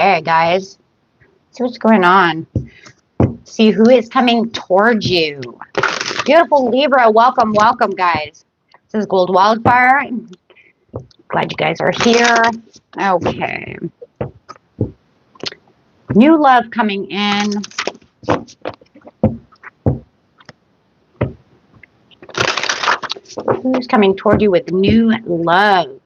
Hey guys, see what's going on. See who is coming towards you. Beautiful Libra, welcome, welcome guys. This is GoldWildFire. Glad you guys are here. Okay. New love coming in. Who's coming toward you with new love?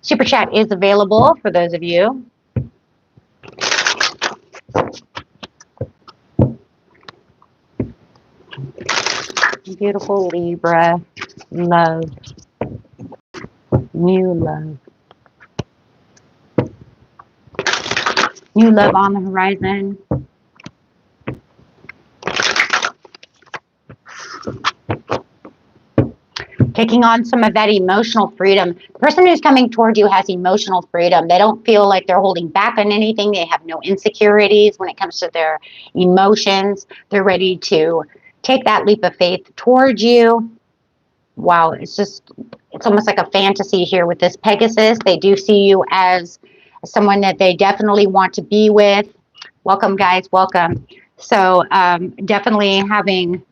Super chat is available for those of you. Beautiful Libra, love, new love. New love on the horizon. Taking on some of that emotional freedom. The person who's coming toward you has emotional freedom. They don't feel like they're holding back on anything. They have no insecurities when it comes to their emotions. They're ready to take that leap of faith towards you. Wow, it's almost like a fantasy here with this Pegasus. They do see you as someone that they definitely want to be with. Welcome, guys, welcome. So definitely having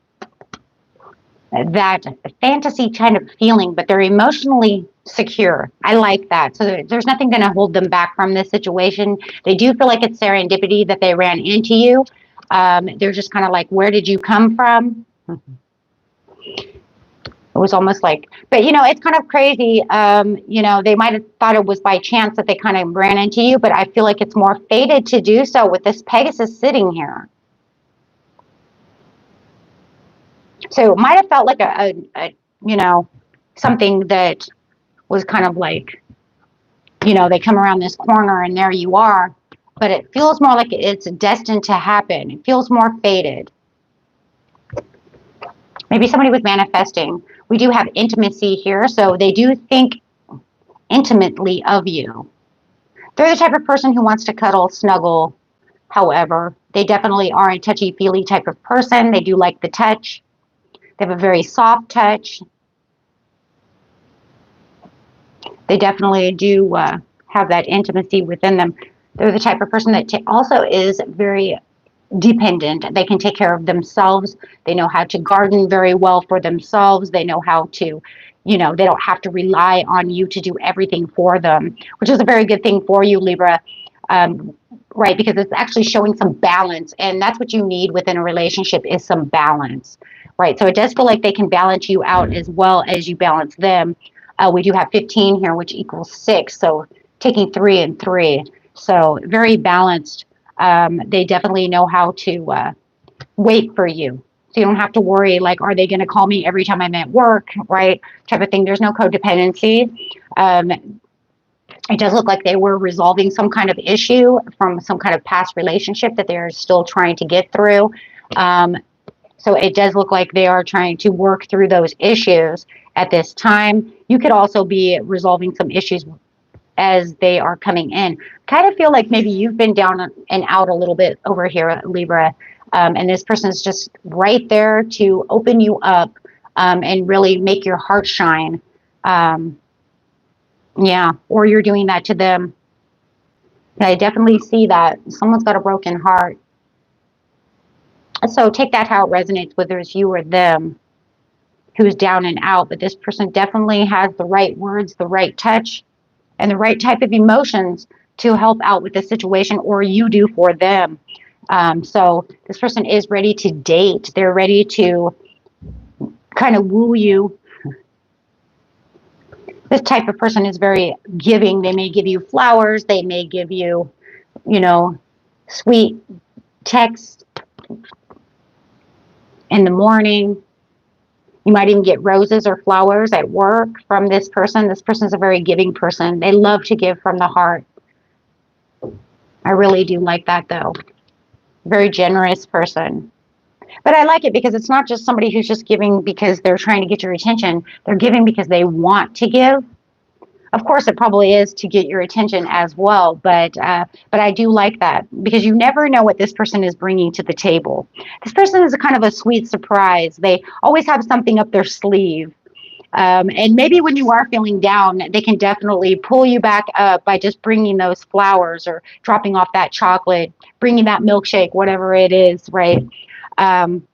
that fantasy kind of feeling, but they're emotionally secure. I like that. So there's nothing going to hold them back from this situation. They do feel like it's serendipity that they ran into you. They're just kind of like, where did you come from? It was almost like, but you know, it's kind of crazy. You know, they might have thought it was by chance that they kind of ran into you, but I feel like it's more fated to do so with this Pegasus sitting here. So it might have felt like a you know, something that was kind of like, you know, they come around this corner and there you are, but it feels more like it's destined to happen. It feels more fated. Maybe somebody was manifesting. We do have intimacy here, so they do think intimately of you. They're the type of person who wants to cuddle, snuggle. However, they definitely are a touchy-feely type of person. They do like the touch. They have a very soft touch. They definitely do have that intimacy within them. They're the type of person that also is very dependent. They can take care of themselves. They know how to garden very well for themselves. They know how to, you know, they don't have to rely on you to do everything for them, which is a very good thing for you, Libra, right? Because it's actually showing some balance, and that's what you need within a relationship is some balance, right? So it does feel like they can balance you out as well as you balance them. We do have 15 here, which equals 6, so taking 3 and 3. So very balanced. They definitely know how to wait for you. So you don't have to worry, like, are they going to call me every time I'm at work, right? Type of thing. There's no codependency. It does look like they were resolving some kind of issue from some kind of past relationship that they're still trying to get through. So it does look like they are trying to work through those issues at this time. You could also be resolving some issues as they are coming in. Kind of feel like maybe you've been down and out a little bit over here, Libra, and this person is just right there to open you up and really make your heart shine. Yeah, or you're doing that to them. I definitely see that. Someone's got a broken heart. So take that how it resonates, whether it's you or them who's down and out. But this person definitely has the right words, the right touch, and the right type of emotions to help out with the situation, or you do for them. So this person is ready to date. They're ready to kind of woo you. This type of person is very giving. They may give you flowers. They may give you, you know, sweet text in the morning. You might even get roses or flowers at work from this person. This person is a very giving person. They love to give from the heart. I really do like that, though. Very generous person. But I like it because it's not just somebody who's just giving because they're trying to get your attention. They're giving because they want to give. Of course, it probably is to get your attention as well, but I do like that because you never know what this person is bringing to the table. This person is a kind of a sweet surprise. They always have something up their sleeve, And maybe when you are feeling down, they can definitely pull you back up by just bringing those flowers or dropping off that chocolate, bringing that milkshake, whatever it is, right? Um,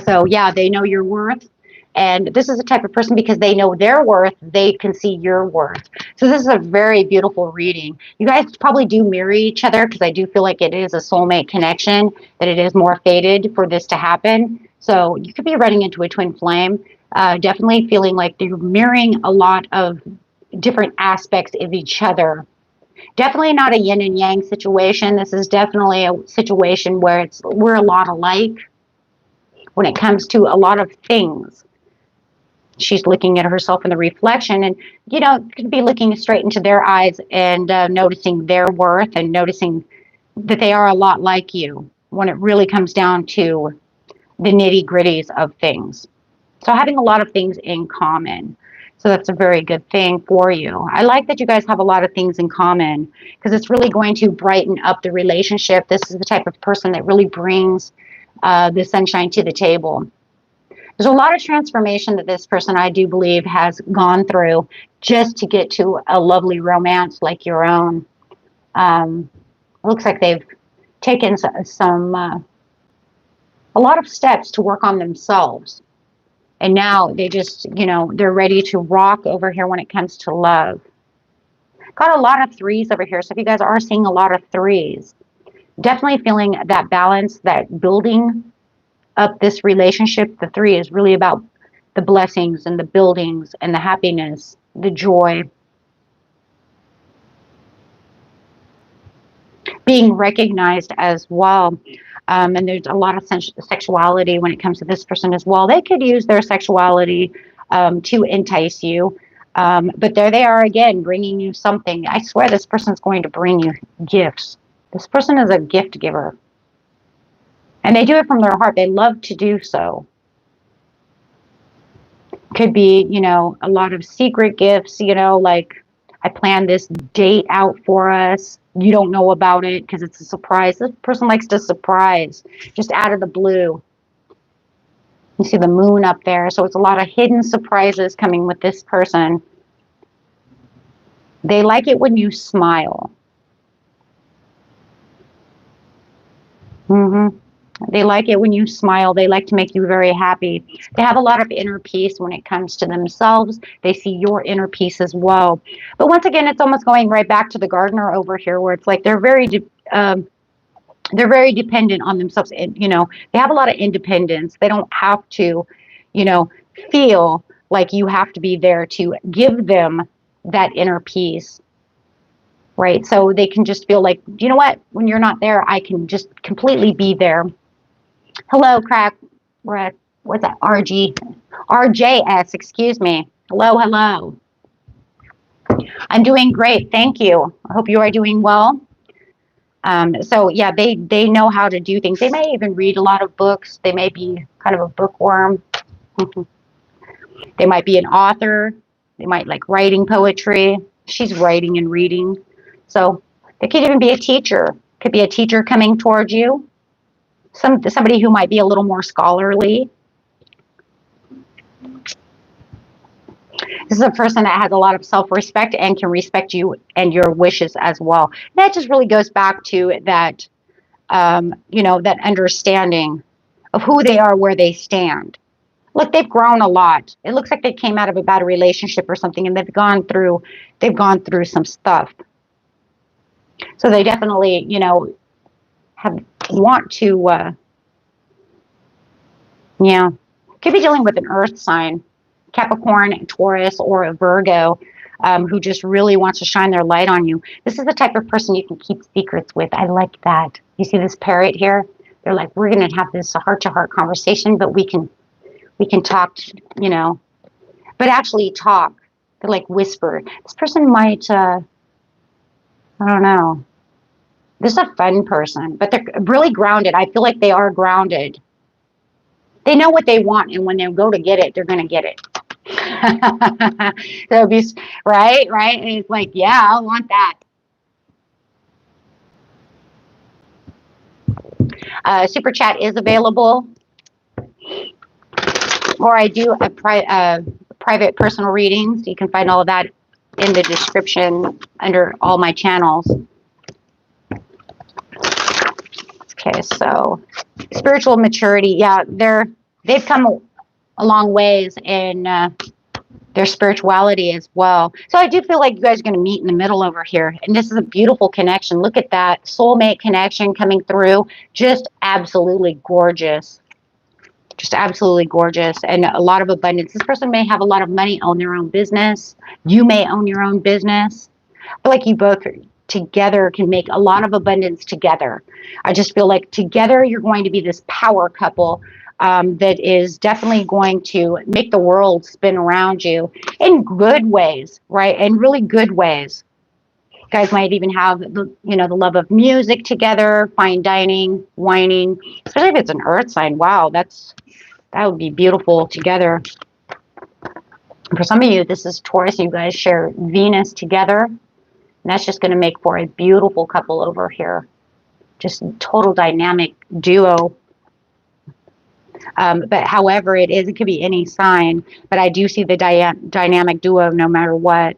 so yeah, they know your worth. And this is the type of person, because they know their worth, they can see your worth. So this is a very beautiful reading. You guys probably do mirror each other, because I do feel like it is a soulmate connection, that it is more fated for this to happen. So you could be running into a twin flame. Definitely feeling like you're mirroring a lot of different aspects of each other. Definitely not a yin and yang situation. This is definitely a situation where we're a lot alike when it comes to a lot of things. She's looking at herself in the reflection, and could be looking straight into their eyes and noticing their worth, and noticing that they are a lot like you when it really comes down to the nitty gritties of things. So having a lot of things in common. So that's a very good thing for you. I like that you guys have a lot of things in common, because it's really going to brighten up the relationship. This is the type of person that really brings the sunshine to the table. There's a lot of transformation that this person, I do believe, has gone through just to get to a lovely romance like your own. It looks like they've taken a lot of steps to work on themselves. And now they just, they're ready to rock over here when it comes to love. Got a lot of threes over here. So if you guys are seeing a lot of threes, definitely feeling that balance, that building up this relationship. The three is really about the blessings and the buildings and the happiness, the joy. Being recognized as well. And there's a lot of sexuality when it comes to this person as well. They could use their sexuality to entice you. But there they are again, bringing you something. I swear this person's going to bring you gifts. This person is a gift giver. And they do it from their heart. They love to do so. Could be, a lot of secret gifts, like I planned this date out for us. You don't know about it because it's a surprise. This person likes to surprise just out of the blue. You see the moon up there. So it's a lot of hidden surprises coming with this person. They like it when you smile. They like it when you smile. They like to make you very happy. They have a lot of inner peace when it comes to themselves. They see your inner peace as well. But once again, it's almost going right back to the gardener over here, where it's like they're very dependent on themselves. And, they have a lot of independence. They don't have to, feel like you have to be there to give them that inner peace. Right? So they can just feel like, you know what? When you're not there, I can just completely be there. Hello, crack. We're at, what's that? RJS, excuse me. Hello. I'm doing great. Thank you. I hope you are doing well. So yeah, they know how to do things. They may even read a lot of books. They may be kind of a bookworm. They might be an author. They might like writing poetry. She's writing and reading. So it could even be a teacher. Could be a teacher coming towards you. Somebody who might be a little more scholarly. This is a person that has a lot of self-respect and can respect you and your wishes as well. That just really goes back to that, that understanding of who they are, where they stand. Look, they've grown a lot. It looks like they came out of a bad relationship or something, and they've gone through some stuff. So they definitely, want to, could be dealing with an earth sign, Capricorn, Taurus, or a Virgo, who just really wants to shine their light on you. This is the type of person you can keep secrets with. I like that. You see this parrot here? They're like, we're going to have this heart-to-heart conversation, but we can talk, but actually talk. They're like whisper. This person might, I don't know. This is a fun person, but they're really grounded. I feel like they are grounded. They know what they want, and when they go to get it, they're going to get it. So be right. And it's like, yeah, I want that. Super chat is available, or I do a private private personal readings. You can find all of that in the description under all my channels. Okay, so spiritual maturity. Yeah, they've come a long ways in their spirituality as well. So I do feel like you guys are going to meet in the middle over here. And this is a beautiful connection. Look at that soulmate connection coming through. Just absolutely gorgeous. Just absolutely gorgeous, and a lot of abundance. This person may have a lot of money, own their own business. You may own your own business. I feel like you both together can make a lot of abundance together. I just feel like together you're going to be this power couple that is definitely going to make the world spin around you in good ways, right? In really good ways. You guys might even have the love of music together, fine dining, whining, especially if it's an earth sign. Wow, that would be beautiful together. For some of you, this is Taurus. You guys share Venus together. And that's just going to make for a beautiful couple over here. Just total dynamic duo. But however it is, it could be any sign. But I do see the dynamic duo no matter what.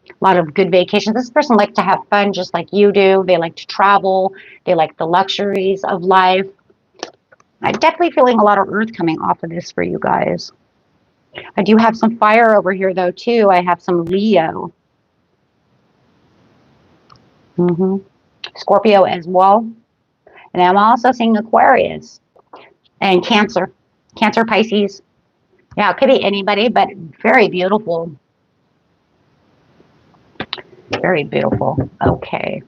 A lot of good vacations. This person likes to have fun just like you do. They like to travel. They like the luxuries of life. I'm definitely feeling a lot of earth coming off of this for you guys. I do have some fire over here, though, too. I have some Leo. Scorpio as well. And I'm also seeing Aquarius and Cancer. Cancer, Pisces. Yeah, it could be anybody, but very beautiful. Very beautiful. Okay.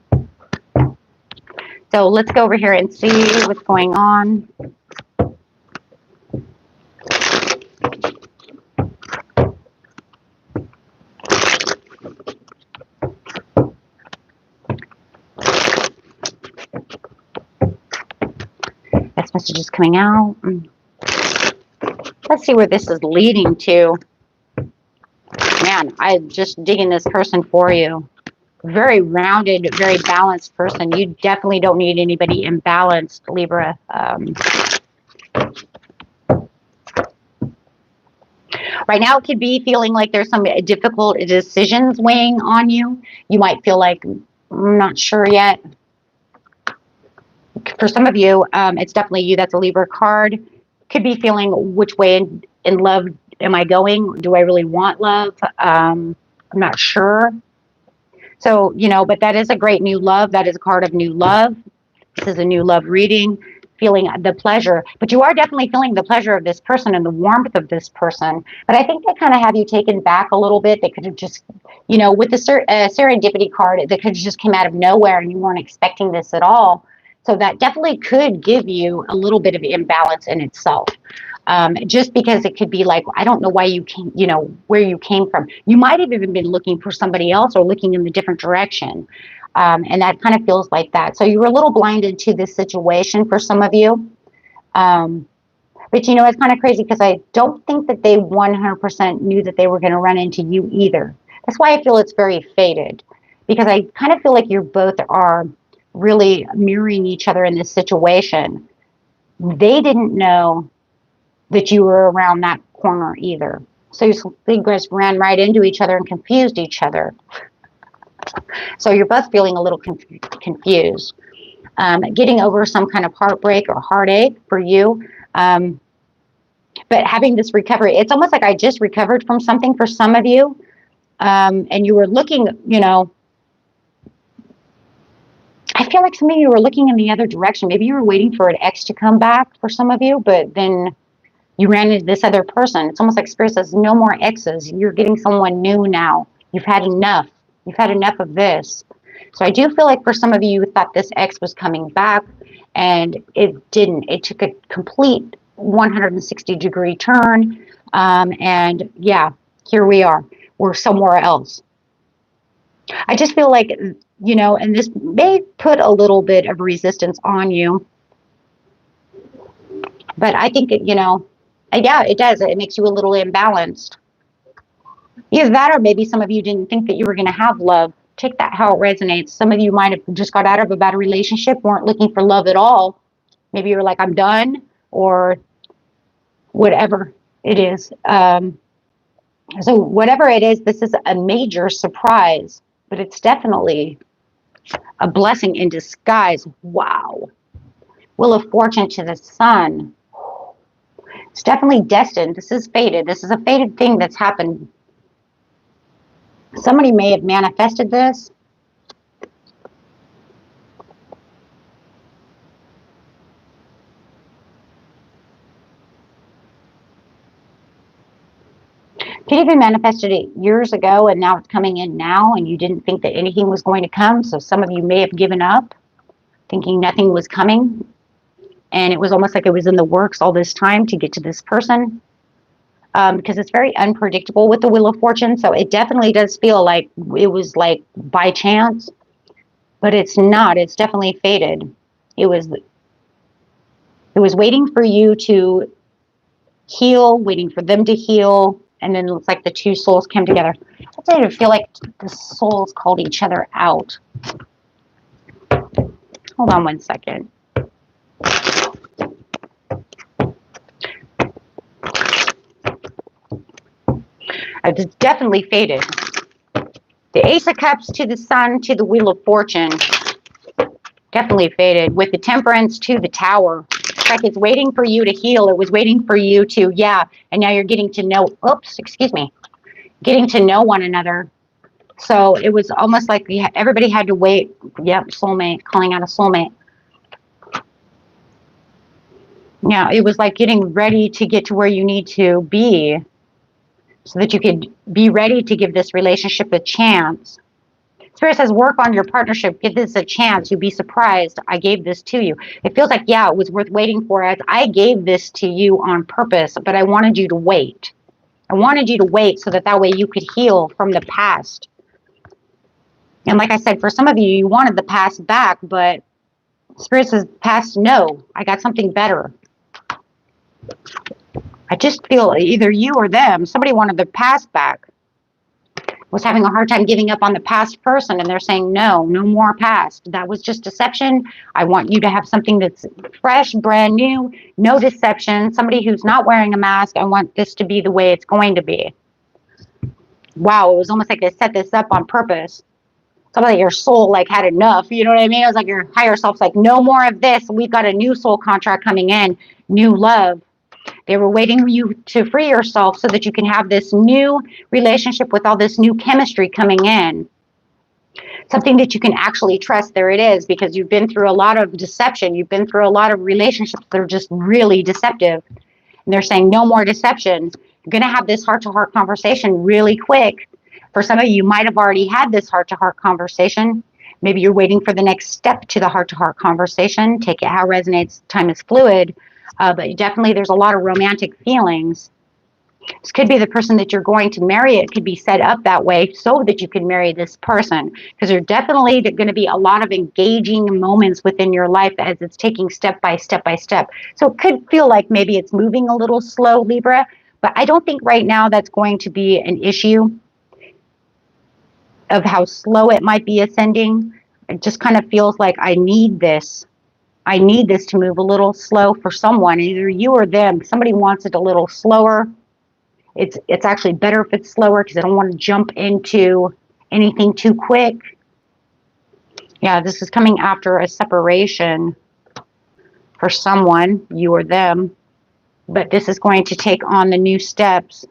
So let's go over here and see what's going on. This message is coming out. Let's see where this is leading to. Man, I'm just digging this person for you. Very rounded, very balanced person. You definitely don't need anybody imbalanced, Libra. Right now, it could be feeling like there's some difficult decisions weighing on you. You might feel like, I'm not sure yet. For some of you, it's definitely you. That's a Libra card. Could be feeling which way in love am I going? Do I really want love? I'm not sure. So, but that is a great new love. That is a card of new love. This is a new love reading, feeling the pleasure. But you are definitely feeling the pleasure of this person and the warmth of this person. But I think they kind of have you taken back a little bit. They could have just, with the serendipity card, that could have just come out of nowhere and you weren't expecting this at all. So that definitely could give you a little bit of imbalance in itself. Just because it could be like, I don't know why you came, where you came from. You might have even been looking for somebody else or looking in the different direction. And that kind of feels like that. So you were a little blinded to this situation for some of you. But, it's kind of crazy because I don't think that they 100% knew that they were going to run into you either. That's why I feel it's very fated. Because I kind of feel like you both are really mirroring each other in this situation. They didn't know that you were around that corner either. So you guys ran right into each other and confused each other. So you're both feeling a little confused. Getting over some kind of heartbreak or heartache for you. But having this recovery, it's almost like I just recovered from something for some of you. And you were looking, I feel like some of you were looking in the other direction. Maybe you were waiting for an ex to come back for some of you, but then you ran into this other person. It's almost like Spirit says, no more exes. You're getting someone new now. You've had enough. You've had enough of this. So I do feel like for some of you, you thought this ex was coming back, and it didn't. It took a complete 160-degree turn. And yeah, here we are. We're somewhere else. I just feel like, and this may put a little bit of resistance on you. But I think, yeah, it does. It makes you a little imbalanced. Either that or maybe some of you didn't think that you were going to have love. Take that how it resonates. Some of you might have just got out of a bad relationship, weren't looking for love at all. Maybe you were like, I'm done, or whatever it is. So whatever it is, this is a major surprise, but it's definitely a blessing in disguise. Wow. Wheel of Fortune to the Sun. It's definitely destined. This is fated. This is a fated thing that's happened. Somebody may have manifested this. Could even manifested it years ago and now it's coming in now and you didn't think that anything was going to come. So some of you may have given up thinking nothing was coming. And it was almost like it was in the works all this time to get to this person. Because it's very unpredictable with the Wheel of Fortune. So it definitely does feel like it was like by chance, but it's not. It's definitely fated. It was waiting for you to heal, waiting for them to heal, and then it's like the two souls came together. I feel like the souls called each other out. Hold on one second. It's definitely fated. The Ace of Cups to the Sun to the Wheel of Fortune. Definitely fated. With the Temperance to the Tower. It's like it's waiting for you to heal. It was waiting for you to, yeah. And now you're getting to know, oops, excuse me. Getting to know one another. So it was almost like everybody had to wait. Yep, soulmate, calling out a soulmate. Now, it was like getting ready to get to where you need to be so that you could be ready to give this relationship a chance. Spirit says, work on your partnership. Give this a chance. You'd be surprised. I gave this to you. It feels like, yeah, it was worth waiting for. I gave this to you on purpose, but I wanted you to wait. I wanted you to wait so that way you could heal from the past. And like I said, for some of you, you wanted the past back, but Spirit says, past, no. I got something better. I just feel either you or them, somebody wanted the past back, was having a hard time giving up on the past person, and they're saying, no more past. That was just deception. I want you to have something that's fresh, brand new, no deception, somebody who's not wearing a mask. I want this to be the way it's going to be. Wow, it was almost like they set this up on purpose. Somebody, your soul like had enough, you know what I mean? It was like your higher self's like, no more of this. We've got a new soul contract coming in, new love. They were waiting for you to free yourself so that you can have this new relationship with all this new chemistry coming in. Something that you can actually trust. There it is, because you've been through a lot of deception. You've been through a lot of relationships that are just really deceptive. And they're saying no more deception. You're going to have this heart-to-heart conversation really quick. For some of you, you might have already had this heart-to-heart conversation. Maybe you're waiting for the next step to the heart-to-heart conversation. Take it how it resonates. Time is fluid. But definitely there's a lot of romantic feelings. This could be the person that you're going to marry. It could be set up that way so that you can marry this person. Because there's definitely going to be a lot of engaging moments within your life as it's taking step by step by step. So it could feel like maybe it's moving a little slow, Libra. But I don't think right now that's going to be an issue of how slow it might be ascending. It just kind of feels like I need this. I need this to move a little slow for someone, either you or them. Somebody wants it a little slower. It's actually better if it's slower because I don't want to jump into anything too quick. Yeah, this is coming after a separation for someone, you or them. But this is going to take on the new steps.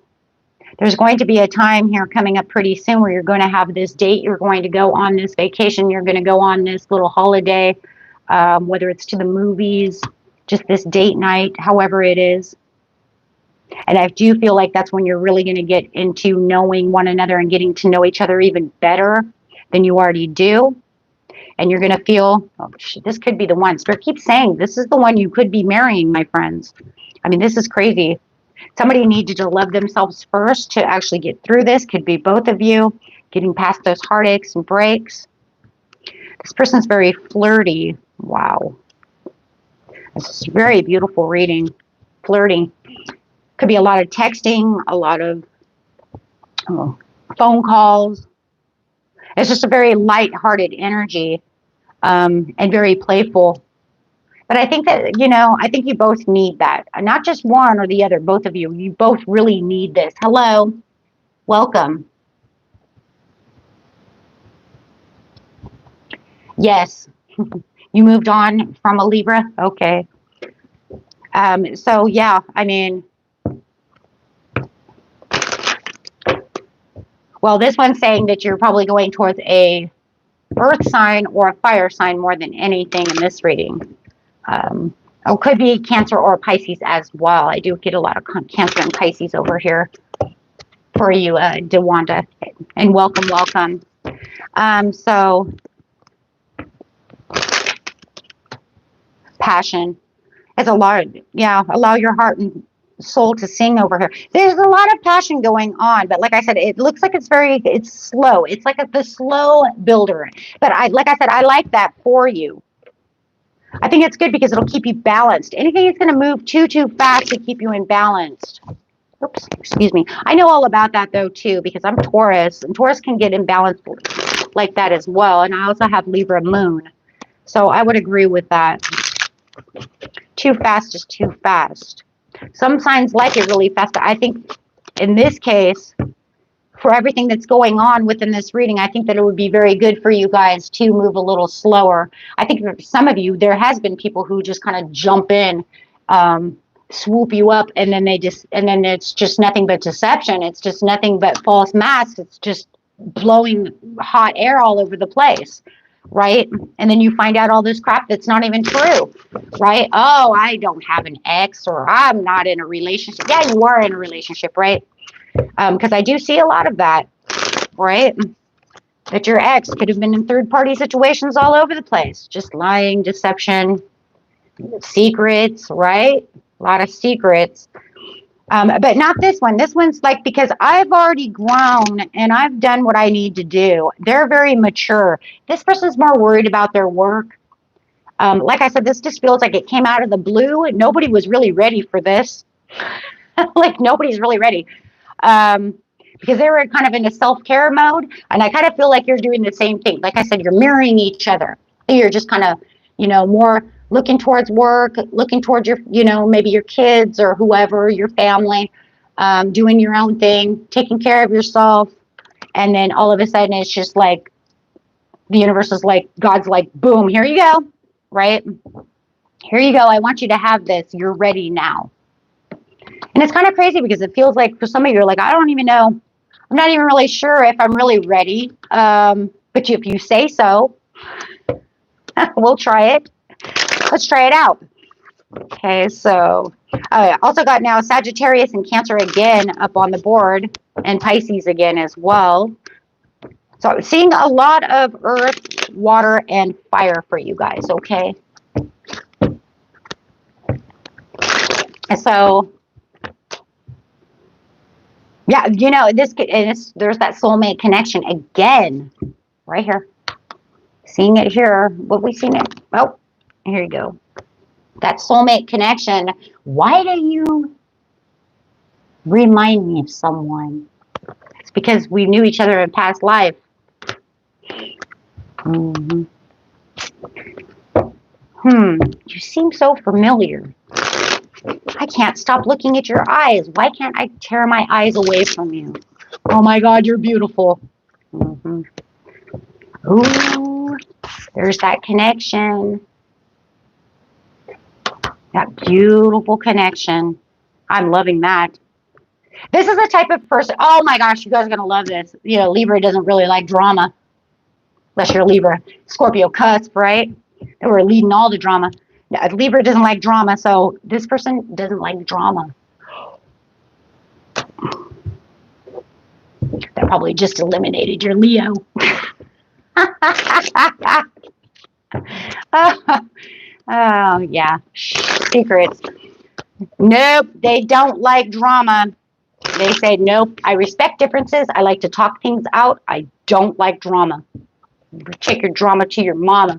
There's going to be a time here coming up pretty soon where you're going to have this date. You're going to go on this vacation. You're going to go on this little holiday. Whether it's to the movies, just this date night, however it is. And I do feel like that's when you're really going to get into knowing one another and getting to know each other even better than you already do. And you're going to feel, oh, shit, this could be the one. Spirit keeps saying, this is the one you could be marrying, my friends. I mean, this is crazy. Somebody needed to love themselves first to actually get through this. Could be both of you, getting past those heartaches and breaks. This person's very flirty. Wow. This is a very beautiful reading. Flirting. Could be a lot of texting, a lot of phone calls. It's just a very light-hearted energy and very playful. But I think that, I think you both need that. Not just one or the other, both of you. You both really need this. Hello. Welcome. Yes. You moved on from a Libra? Okay. So, yeah, I mean, well, this one's saying that you're probably going towards a earth sign or a fire sign more than anything in this reading. It could be Cancer or Pisces as well. I do get a lot of Cancer and Pisces over here for you, DeWanda. And welcome, welcome. So, passion. It's a lot. Yeah, allow your heart and soul to sing over here. There's a lot of passion going on, but like I said, it looks like it's slow. It's like the slow builder. But like I said, I like that for you. I think it's good because it'll keep you balanced. Anything that's going to move too fast to keep you imbalanced. Oops, excuse me. I know all about that though too, because I'm Taurus, and Taurus can get imbalanced like that as well. And I also have Libra moon. So I would agree with that. Too fast is too fast. Some signs like it really fast. I think in this case, for everything that's going on within this reading, I think that it would be very good for you guys to move a little slower. I think for some of you, there has been people who just kind of jump in, swoop you up, and then it's just nothing but deception. It's just nothing but false masks. It's just blowing hot air all over the place. Right? And then you find out all this crap that's not even true, right? Oh, I don't have an ex, or I'm not in a relationship. Yeah, you are in a relationship, right? Because I do see a lot of that, right? That your ex could have been in third-party situations all over the place. Just lying, deception, secrets, right? A lot of secrets. But not this one. This one's like, because I've already grown and I've done what I need to do. They're very mature. This person's more worried about their work. Like I said, this just feels like it came out of the blue. Nobody was really ready for this. Like nobody's really ready. Because they were kind of in a self-care mode. And I kind of feel like you're doing the same thing. Like I said, you're mirroring each other. You're just kind of, more looking towards work, looking towards your, maybe your kids or whoever, your family, doing your own thing, taking care of yourself. And then all of a sudden it's just like, the universe is like, God's like, boom, here you go, right? Here you go. I want you to have this. You're ready now. And it's kind of crazy because it feels like for some of you, you're like, I don't even know. I'm not even really sure if I'm really ready. But if you say so, we'll try it. Let's try it out. Okay, so I also got now Sagittarius and Cancer again up on the board, and Pisces again as well. So I'm seeing a lot of earth, water, and fire for you guys, okay? And so, yeah, there's that soulmate connection again, right here. Seeing it here. What we seen it? Oh, here you go. That soulmate connection. Why do you remind me of someone? It's because we knew each other in past life. You seem so familiar. I can't stop looking at your eyes. Why can't I tear my eyes away from you? Oh my God, you're beautiful. Ooh, there's that connection. That beautiful connection. I'm loving that. This is the type of person. Oh my gosh, you guys are going to love this. Libra doesn't really like drama. Unless you're Libra. Scorpio cusp, right? They were leading all the drama. Libra doesn't like drama, so this person doesn't like drama. That probably just eliminated your Leo. Oh, yeah. Secrets. Nope, they don't like drama. They say, nope, I respect differences. I like to talk things out. I don't like drama. Take your drama to your mama.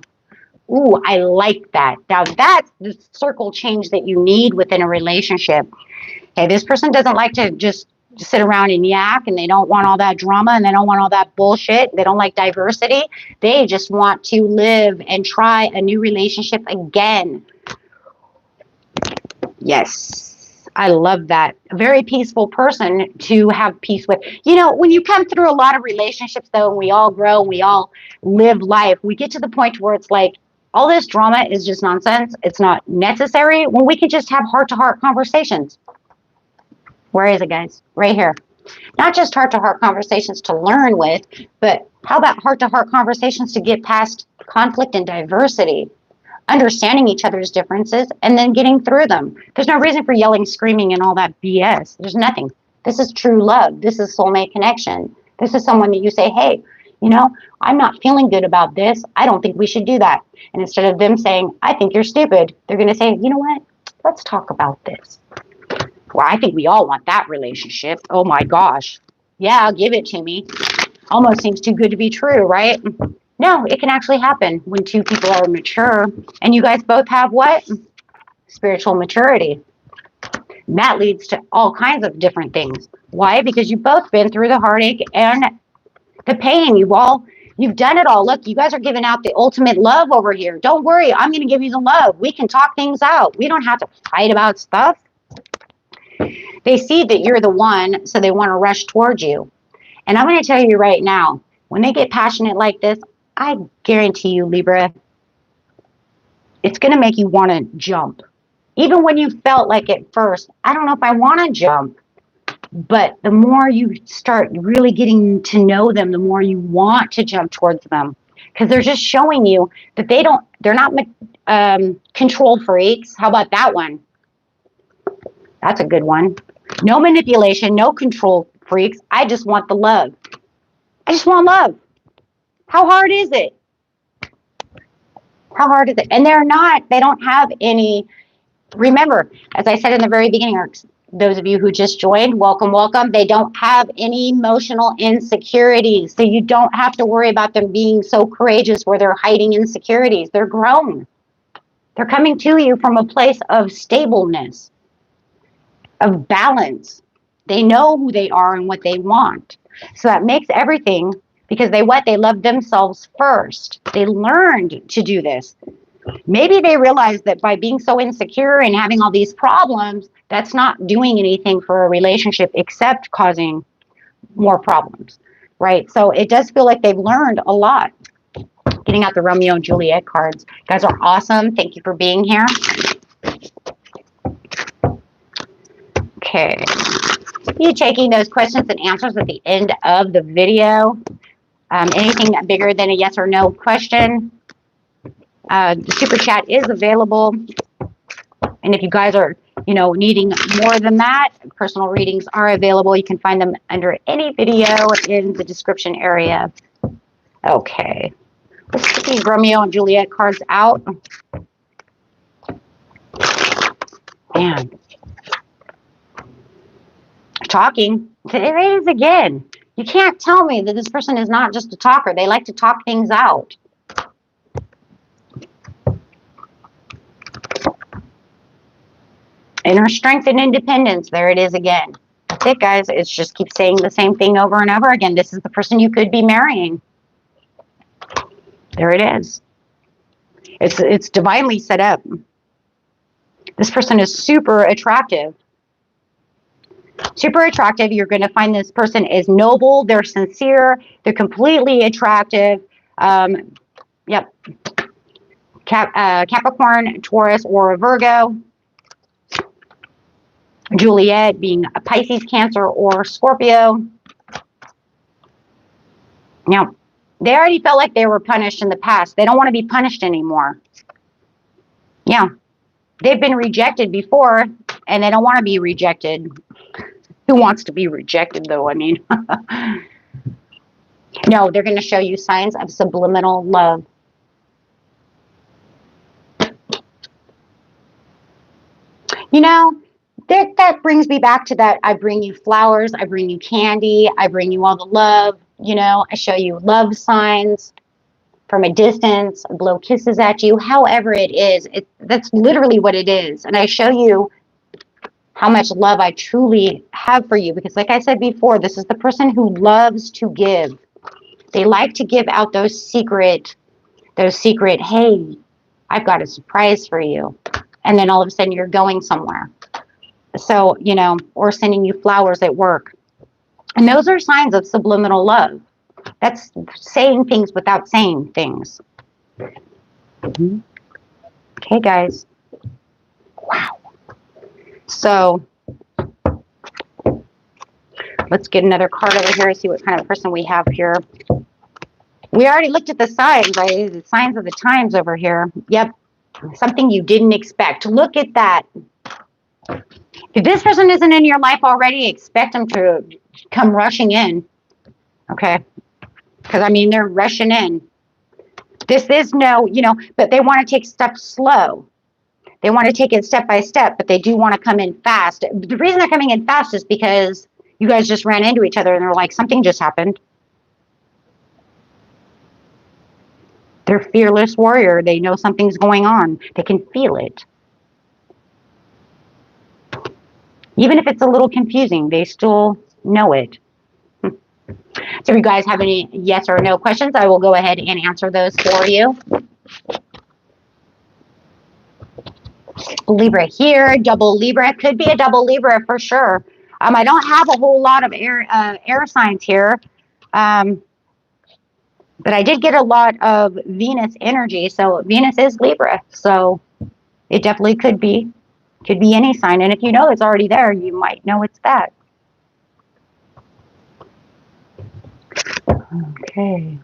Ooh, I like that. Now, that's the circle change that you need within a relationship. Okay, this person doesn't like to just sit around and yak, and they don't want all that drama, and they don't want all that bullshit. They don't like diversity. They just want to live and try a new relationship again. Yes. I love that. A very peaceful person to have peace with. You know, when you come through a lot of relationships, though, and we all grow, we all live life, we get to the point where it's like, all this drama is just nonsense. It's not necessary when we can just have heart-to-heart conversations. Where is it, guys? Right here. Not just heart-to-heart conversations to learn with, but how about heart-to-heart conversations to get past conflict and diversity? Understanding each other's differences and then getting through them. There's no reason for yelling, screaming, and all that BS. There's nothing. This is true love. This is soulmate connection. This is someone that you say, hey, you know, I'm not feeling good about this. I don't think we should do that. And instead of them saying, I think you're stupid, they're going to say, you know what? Let's talk about this. Well, I think we all want that relationship. Oh my gosh. Yeah, give it to me. Almost seems too good to be true, right? No, it can actually happen when two people are mature and you guys both have what? Spiritual maturity. And that leads to all kinds of different things. Why? Because you've both been through the heartache and the pain. You've done it all. Look, you guys are giving out the ultimate love over here. Don't worry, I'm going to give you the love. We can talk things out. We don't have to fight about stuff. They see that you're the one, so they want to rush towards you. And I'm going to tell you right now, when they get passionate like this, I guarantee you, Libra, it's going to make you want to jump. Even when you felt like at first, I don't know if I want to jump. But the more you start really getting to know them, the more you want to jump towards them. Because they're just showing you that they're not control freaks. How about that one? That's a good one. No manipulation, no control freaks. I just want the love. I just want love. How hard is it? How hard is it? And they don't have any, remember, as I said in the very beginning, those of you who just joined, welcome, welcome. They don't have any emotional insecurities. So you don't have to worry about them being so courageous where they're hiding insecurities. They're grown. They're coming to you from a place of stableness, of balance. They know who they are and what they want. So that makes everything, because they love themselves first. They learned to do this. Maybe they realized that by being so insecure and having all these problems, that's not doing anything for a relationship except causing more problems, right? So it does feel like they've learned a lot. Getting out the Romeo and Juliet cards. You guys are awesome. Thank you for being here. Okay. You taking those questions and answers at the end of the video. Anything bigger than a yes or no question. The super chat is available. And if you guys are, needing more than that, personal readings are available. You can find them under any video in the description area. Okay. Let's get these Romeo and Juliet cards out. Man. Talking. There it is again. You can't tell me that this person is not just a talker. They like to talk things out. Inner strength and independence. There it is again. That's it, guys. It's just keep saying the same thing over and over again. This is the person you could be marrying. There it is. It's divinely set up. This person is super attractive. Super attractive. You're going to find this person is noble. They're sincere. They're completely attractive. Yep. Capricorn, Taurus, or a Virgo. Juliet being a Pisces, Cancer, or Scorpio. Now, they already felt like they were punished in the past. They don't want to be punished anymore. Yeah. They've been rejected before, and they don't want to be rejected. Who wants to be rejected, though? I mean, no, they're going to show you signs of subliminal love. That brings me back to that. I bring you flowers. I bring you candy. I bring you all the love. I show you love signs from a distance. I blow kisses at you. However it is, that's literally what it is. And I show you how much love I truly have for you. Because like I said before, this is the person who loves to give. They like to give out those secret, hey, I've got a surprise for you. And then all of a sudden you're going somewhere. So, you know, or sending you flowers at work. And those are signs of subliminal love. That's saying things without saying things. Okay, guys. Wow. So let's get another card over here and see what kind of person we have here. We already looked at the signs, right? The signs of the times over here. Yep. Something you didn't expect. Look at that. If this person isn't in your life already, expect them to come rushing in. Okay. Because, I mean, they're rushing in. This is no, you know, but they want to take steps slow. They want to take it step by step, but they do want to come in fast. The reason they're coming in fast is because you guys just ran into each other and they're like, something just happened. They're fearless warrior. They know something's going on. They can feel it. Even if it's a little confusing, they still know it. So if you guys have any yes or no questions, I will go ahead and answer those for you. Libra here, double Libra. Could be a double Libra for sure. I don't have a whole lot of air signs here. But I did get a lot of Venus energy. So Venus is Libra. So it definitely could be any sign. And if you know it's already there, you might know it's that. Okay.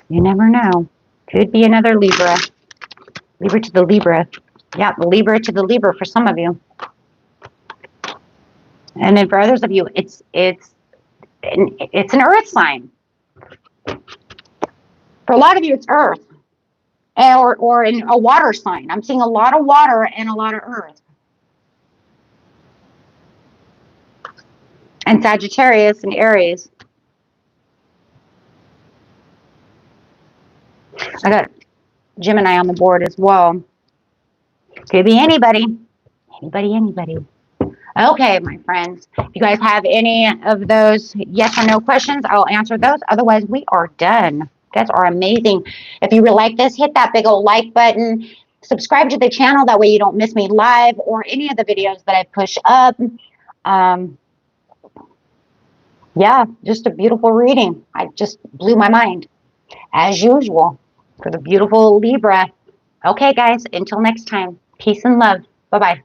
You never know. Could be another Libra. Libra to the Libra. Yeah, Libra to the Libra for some of you. And then for others of you, it's an earth sign. For a lot of you, it's earth. Or in a water sign. I'm seeing a lot of water and a lot of earth. And Sagittarius and Aries. I got Gemini on the board as well. Could be anybody. Anybody. Okay, my friends. If you guys have any of those yes or no questions, I'll answer those. Otherwise, we are done. You guys are amazing. If you really like this, hit that big old like button. Subscribe to the channel. That way you don't miss me live or any of the videos that I push up. Yeah, just a beautiful reading. I just blew my mind, as usual, for the beautiful Libra. Okay, guys, until next time, peace and love. Bye-bye.